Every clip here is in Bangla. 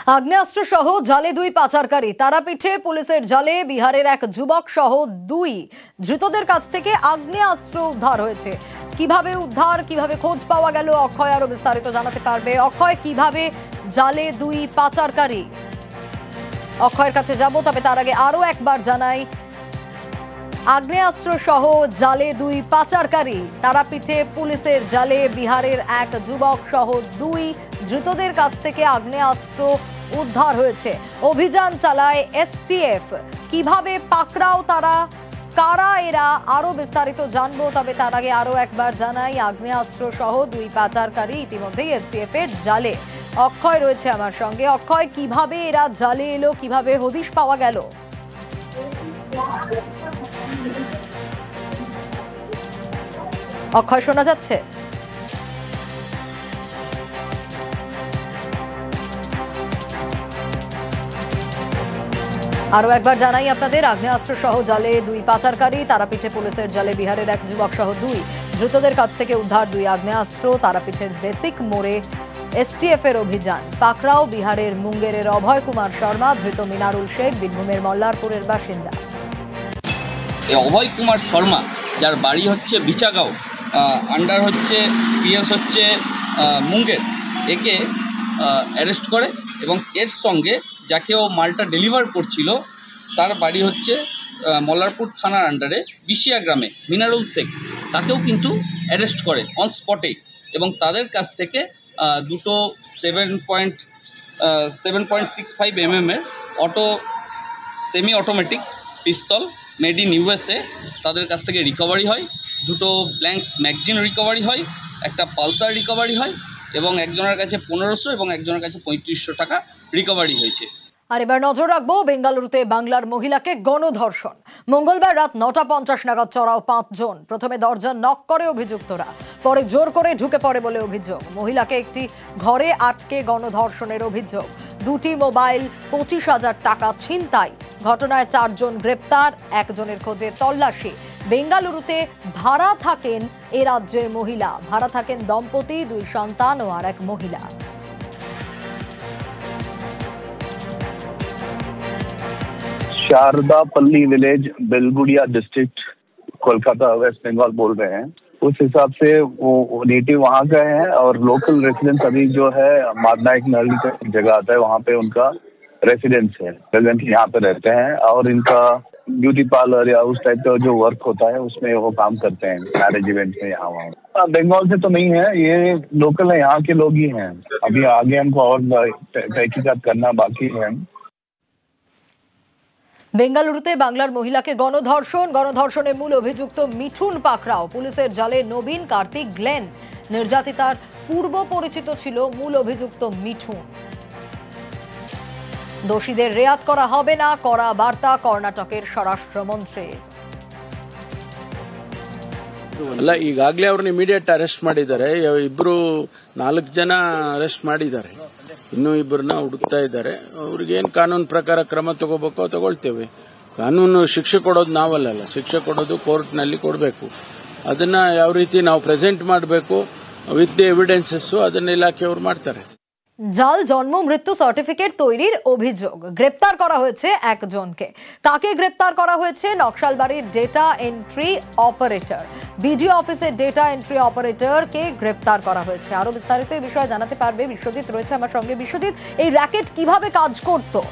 আগ্নেয়াস্ত্র সহ জালে দুই পাচারকারী, তারাপীঠে পুলিশের জালে বিহারের এক যুবক সহ দুই ধৃতদের কাছ থেকে আগ্নেয়াস্ত্র উদ্ধার হয়েছে। কিভাবে উদ্ধার, কিভাবে খোঁজ পাওয়া গেল, অক্ষয় আরো বিস্তারিত জানাতে পারবে। অক্ষয়, কিভাবে জালে দুই পাচারকারী? অক্ষয়ের কাছে যাব, তবে তার আগে আরো একবার জানাই, আগ্নেয়াস্ত্র সহ জালে দুই পাচারকারী, তারাপীঠে পুলিশের জালে বিহারের এক যুবক সহ দুই ধৃতদের কাছ থেকে আগ্নেয়াস্ত্র উদ্ধার হয়েছে। অভিযান চালায় এসটিএফ। কিভাবে পাকড়াও তারা, কারা এরা, আরো বিস্তারিত জানবো। তবে তার আগে আরো একবার জানাই, আগ্নেয়াস্ত্র সহ দুই পাচারকারী ইতিমধ্যেই এসটিএফ এর জালে। অক্ষয় রয়েছে আমার সঙ্গে। অক্ষয়, কিভাবে এরা জালে এলো, কিভাবে হদিশ পাওয়া গেল? অক্ষয়, শোনা যাচ্ছে? আরো একবার জানাই আপনাদের, আগ্নেয়াস্ত্র সহ জালে দুই পাচারকারী, তারাপীঠে পুলিশের জালে বিহারের এক যুবক সহ দুই ধৃতদের কাছ থেকে উদ্ধার দুই আগ্নেয়াস্ত্র। তারাপীঠের বেসিক মোড়ে এসটিএফ এর অভিযান। পাকড়াও বিহারের মুঙ্গেরের অভয় কুমার শর্মা, ধৃত মিনারুল শেখ বীরভূমের মল্লারপুরের বাসিন্দা। অভয় কুমার শর্মা, যার বাড়ি হচ্ছে বিচাগাঁও, আন্ডার হচ্ছে পিএস হচ্ছে মুঙ্গের, একে অ্যারেস্ট করে এবং এর সঙ্গে যাকে ও মালটা ডেলিভার করছিল তার বাড়ি হচ্ছে মল্লারপুর থানার আন্ডারে বিশিয়া গ্রামে, মিনারুল শেখ, তাকেও কিন্তু অ্যারেস্ট করে অন স্পটে এবং তাদের কাছ থেকে দুটো 7.65 mm এর semi automatic pistol made in USA তাদের কাছ থেকে রিকভারি হয়। দুটো ব্ল্যাঙ্কস ম্যাগজিন রিকভারি হয়, একটা পালসার রিকভারি হয় এবং একজনের কাছে 1500 এবং একজনের কাছে 3500 টাকা রিকভারি হয়েছে। আর এবার নজর রাখবো বেঙ্গালুরুতে বাংলার মহিলাকে গণধর্ষণ। মঙ্গলবার রাত 9:50 নাগাদ চড়াও 5 জন। প্রথমে দরজা নক করে অভিযুক্তরা, পরে জোর করে ঢুকে পড়ে বলে অভিযোগ। মহিলাকে একটি ঘরে আটকে গণধর্ষণের অভিযোগ। দুটি মোবাইল, 25,000 টাকা ছিনতাই। ঘটনায় 4 জন গ্রেপ্তার, একজনের খোঁজে তল্লাশি। বেঙ্গালুরুতে ভাড়া থাকেন এ রাজ্যের মহিলা। ভাড়া থাকেন দম্পতি, 2 সন্তান ও আর এক মহিলা। Sharadapalli village, Belguria district, Kolkata, West Bengal बोल रहे हैं। उस हिसाब से वो नेटिव वहाँ का है और लोकल रेसिडेंस अभी जो है मादनायक नगरी का जगह आता है, वहाँ पे उनका रेसिडेंस है। प्रेजेंट यहाँ पे रहते हैं और इनका ब्यूटी पार्लर या उस टाइप का जो वर्क होता है उसमें वो काम करते हैं, मैरिज इवेंट में यहाँ वहाँ। बंगाल से तो नहीं है, ये लोकल है, यहाँ के लोग ही हैं। अभी आगे हमको और तहकीकात करना बाकी है। বেঙ্গালুরুতে বাংলার মহিলাকে গণধর্ষণের মূল অভিযুক্ত মিঠুন পাকড়াও। পুলিশের জালে নবীন, কার্তিক, গ্লেন। নির্যাতিতার পূর্ব পরিচিত ছিল মূল অভিযুক্ত মিঠুন। দোষীদের রেয়াত করা হবে না, কড়া বার্তা কর্ণাটকের স্বরাষ্ট্রমন্ত্রীর। ಅಲ್ಲ, ಈಗಾಗಲೇ ಅವ್ರನ್ನ ಇಮಿಡಿಯೇಟ್ ಅರೆಸ್ಟ್ ಮಾಡಿದ್ದಾರೆ. 4 ಜನ ಅರೆಸ್ಟ್ ಮಾಡಿದ್ದಾರೆ, ಇನ್ನೂ 2 ಹುಡುಕ್ತಾ ಇದ್ದಾರೆ. ಅವ್ರಿಗೇನು ಕಾನೂನು ಪ್ರಕಾರ ಕ್ರಮ ತಗೋಬೇಕೋ ತಗೊಳ್ತೇವೆ. ಕಾನೂನು ಶಿಕ್ಷೆ ಕೊಡೋದು ನಾವಲ್ಲ, ಶಿಕ್ಷೆ ಕೊಡೋದು ಕೋರ್ಟ್ನಲ್ಲಿ ಕೊಡಬೇಕು. ಅದನ್ನ ಯಾವ ರೀತಿ ನಾವು ಪ್ರೆಸೆಂಟ್ ಮಾಡಬೇಕು ವಿತ್ ದಿ ಎವಿಡೆನ್ಸಸ್, ಅದನ್ನ ಇಲಾಖೆಯವರು ಮಾಡ್ತಾರೆ। জাল জন্ম মৃত্যু সার্টিফিকেট তৈরির অভিযোগ। গ্রেপ্তার করা হয়েছে একজনকে। কাকে গ্রেপ্তার করা হয়েছে? নকশালবাড়ির ডেটা এন্ট্রি অপারেটর, বিডিও অফিসের ডেটা এন্ট্রি অপারেটরকে গ্রেপ্তার করা হয়েছে। আরো বিস্তারিত এই বিষয়ে জানাতে পারবে বিশ্বজিৎ, রয়েছে আমার সঙ্গে। বিশ্বজিৎ, এই র্যাকেট কিভাবে কাজ করতো?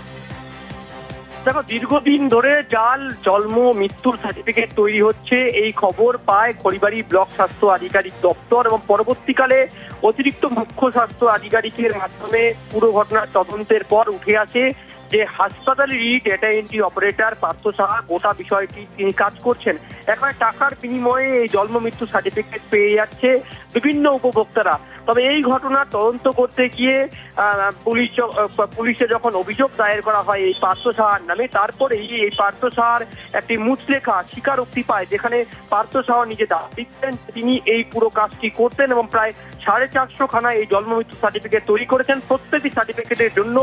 দেখো, দীর্ঘদিন ধরে জাল জন্ম মৃত্যুর সার্টিফিকেট তৈরি হচ্ছে, এই খবর পায় খড়িবাড়ি ব্লক স্বাস্থ্য আধিকারিক দপ্তর এবং পরবর্তীকালে অতিরিক্ত মুখ্য স্বাস্থ্য আধিকারিকের মাধ্যমে পুরো ঘটনার তদন্তের পর উঠে আসে যে হাসপাতালেরই data entry operator Partha Saha গোটা বিষয়টি তিনি কাজ করছেন। একেবারে টাকার বিনিময়ে এই জন্ম মৃত্যু সার্টিফিকেট পেয়ে যাচ্ছে বিভিন্ন উপভোক্তারা। তবে এই ঘটনার তদন্ত করতে গিয়ে পুলিশে যখন অভিযোগ দায়ের করা হয় এই পার্থ সাহার নামে, তারপরেই এই পার্থ সাহার একটি মুচলেখা স্বীকারোক্তি পায়, যেখানে পার্থ সাহা নিজে দাবি করেন তিনি এই পুরো কাজটি করতেন এবং প্রায় 450 খানা এই জন্ম মৃত্যু সার্টিফিকেট তৈরি করেছেন। প্রত্যেকটি সার্টিফিকেটের জন্য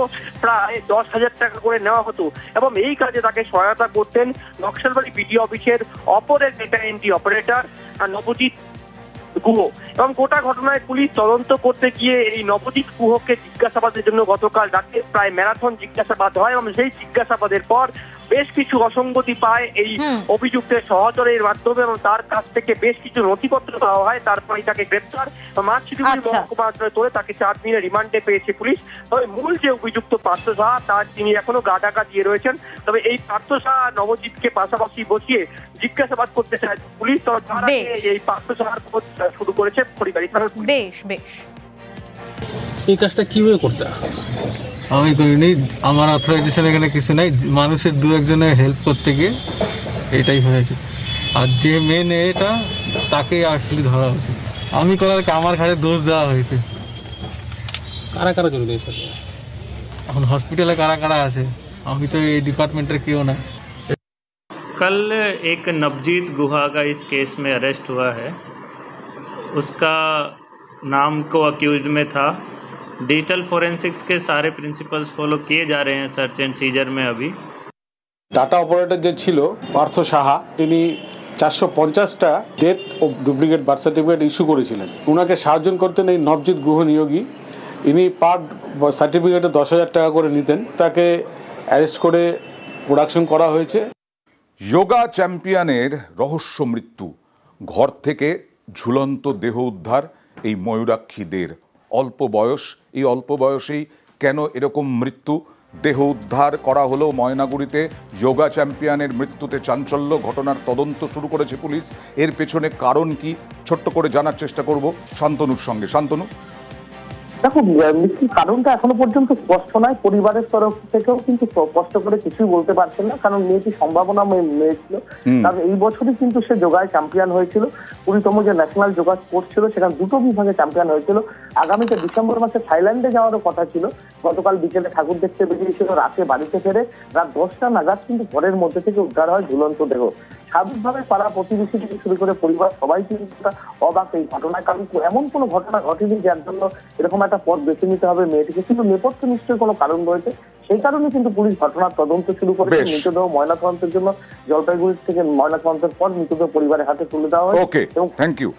প্রায় 10,000 টাকা করে নেওয়া হতো এবং এই কাজে তাকে সহায়তা করতেন নকশালবাড়ি বিডিও অফিসের অপর এক data entry operator Nabajit Guha. এবং গোটা ঘটনায় পুলিশ তদন্ত করতে গিয়ে এই নবজিৎ গুহকে জিজ্ঞাসাবাদের জন্য গতকাল রাতে প্রায় ম্যারাথন জিজ্ঞাসাবাদ হয় এবং সেই জিজ্ঞাসাবাদের পর বেশ কিছু অসঙ্গতি পায় এই অভিযুক্তের সহচরের মাধ্যমে এবং তার কাছ থেকে বেশ কিছু নথিপত্র পাওয়া হয়। তারপরে তাকে গ্রেপ্তার মার্কশিটগুলি মহকুমা আদালতে তোলে, তাকে 4 দিনের রিমান্ডে পেয়েছে পুলিশ। তবে মূল যে অভিযুক্ত পার্থ সাহা তিনি এখনো গা ঢাকা দিয়ে রয়েছেন। তবে এই পার্থ সাহা নবজিৎকে পাশাপাশি বসিয়ে জিজ্ঞাসাবাদ করতে চায় পুলিশ। তবে তার আগে এই পার্থ সাহার খোঁজ শুরু করেছে খড়িবাড়ি থানার পুলিশ। বেশ বেশ। এই কাজটা কিভাবে করতে আমি করিনি, আমার অথরাইজেশন এখানে কিছু নাই, মানুষের দু একজনের হেল্প করতে গিয়ে এটাই হয়েছে। আর যে মেন এটা তাকে আসলে ধরা উচিত। আমি করার আমার ঘাড়ে দোষ দেওয়া হয়েছে। কারা কারা জড়িত এর সাথে? এখন হসপিটালে কারা কারা আছে, আমি তো এই ডিপার্টমেন্টের কেউ না। कल एक नवजीत गुहा का इस केस में अरेस्ट हुआ है। उसका नाम को अक्यूज में था। डिजिटल फोरेंसिक्स के सारे प्रिंसिपल्स फॉलो किए जा रहे हैं सर्च एंड सीजर में अभी। ডাটা অপারেটর যে ছিল পার্থ সাহা, তিনি 450টা ডেথ ও ডুপ্লিকেট বার্থ সার্টিফিকেট ইস্যু করেছিলেন। ওনাকে সাহায্য করতেন এই নবজিৎ গুহ নিয়োগী। ইনি পার সার্টিফিকেটে 10,000 টাকা করে নিতেন। তাকে অ্যারেস্ট করে প্রোডাকশন করা হয়েছে। যোগা চ্যাম্পিয়নের রহস্য মৃত্যু, ঘর থেকে ঝুলন্ত দেহ উদ্ধার এই ময়ূরাক্ষীদের। অল্প বয়স, এই অল্প বয়সেই কেন এরকম মৃত্যু? দেহ উদ্ধার করা হলো ময়নাগুড়িতে। যোগা চ্যাম্পিয়নের মৃত্যুতে চাঞ্চল্য, ঘটনার তদন্ত শুরু করেছে পুলিশ। এর পেছনে কারণ কি ছোট্ট করে জানার চেষ্টা করব শান্তনুর সঙ্গে। শান্তনু, দেখো, মৃত্যুর কারণটা এখনো পর্যন্ত স্পষ্ট নয়। পরিবারের তরফ থেকেও কিন্তু স্পষ্ট করে কিছুই বলতে পারছেন না, কারণ মেয়েটি সম্ভাবনা মেয়ে ছিল। কারণ এই বছরই কিন্তু সে যোগায় চ্যাম্পিয়ন হয়েছিল। 20তম যে ন্যাশনাল যোগা স্পোর্ট ছিল সেখানে 2টো বিভাগে চ্যাম্পিয়ন হয়েছিল। আগামীতে ডিসেম্বর মাসে থাইল্যান্ডে যাওয়ারও কথা ছিল। গতকাল বিকেলে ঠাকুর দেখতে বেরিয়েছিল, রাতে বাড়িতে ফেরে রাত 10টা নাগাদ কিন্তু ঘরের মধ্যে থেকে উদ্ধার হয় ঝুলন্ত দেহ। স্বাভাবিকভাবে পাড়া প্রতিবেশী থেকে শুরু করে পরিবার সবাই কিন্তু অবাক এই ঘটনায়, কারণ এমন কোনো ঘটনা ঘটেনি যার জন্য এরকম একটা পথ বেছে নিতে হবে মেয়েটিকে। কিন্তু নেপথ্য নিশ্চয়ই কোনো কারণ রয়েছে, সেই কারণে কিন্তু পুলিশ ঘটনার তদন্ত শুরু করেছে। মৃতদেহ ময়নাতদন্তের জন্য জলপাইগুড়ি থেকে ময়নাতদন্তের পর মৃতদেহ পরিবারের হাতে তুলে দেওয়া হয়। Thank you.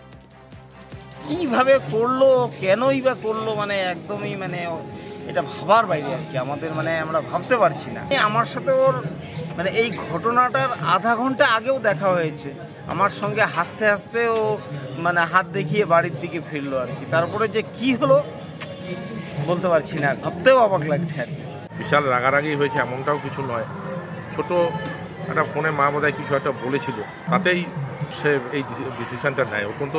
কিভাবে করলো, কেনই বা করলো, মানে একদমই মানে এটা ভাবার বাইরে আর কি। আমাদের মানে আমরা ভাবতে পারছি না। আমার সাথে ওর মানে এই ঘটনাটার আধা ঘন্টা আগেও দেখা হয়েছে। আমার সঙ্গে হাসতে হাসতে ও মানে হাত দেখিয়ে বাড়ির দিকে ফিরলো আর কি। তারপরে যে কি হলো বলতে পারছি না, ভাবতেও অবাক লাগছে আর কি। বিশাল রাগারাগি হয়েছে এমনটাও কিছু নয়। ছোট একটা ফোনে মা বোধহয় কিছু একটা বলেছিল, তাতেই সে এই ডিসিশনটা নেয়। অত্যন্ত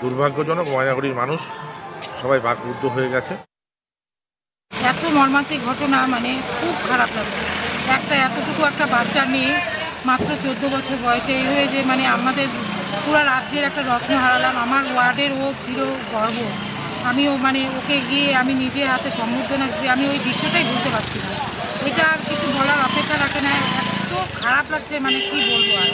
দুর্ভাগ্যজনক। ময়নাগুড়ির মানুষ সবাই বাকরুদ্ধ হয়ে গেছে। এত মর্মান্তিক ঘটনা, মানে খুব খারাপ লাগছে। এতটুকু একটা বাচ্চা মেয়ে, মাত্র 14 বছর বয়সে এই হয়ে যে মানে আমাদের পুরো রাজ্যের একটা রত্ন হারালাম। আমার ওয়ার্ডের ও ছিল গর্ব। আমিও মানে ওকে গিয়ে আমি নিজের হাতে সম্বর্ধনা দিচ্ছি। আমি ওই দৃশ্যটাই বুঝতে পারছি না। এটা আর কিছু বলার অপেক্ষা রাখে না। এত খারাপ লাগছে, মানে কি বলবো আর।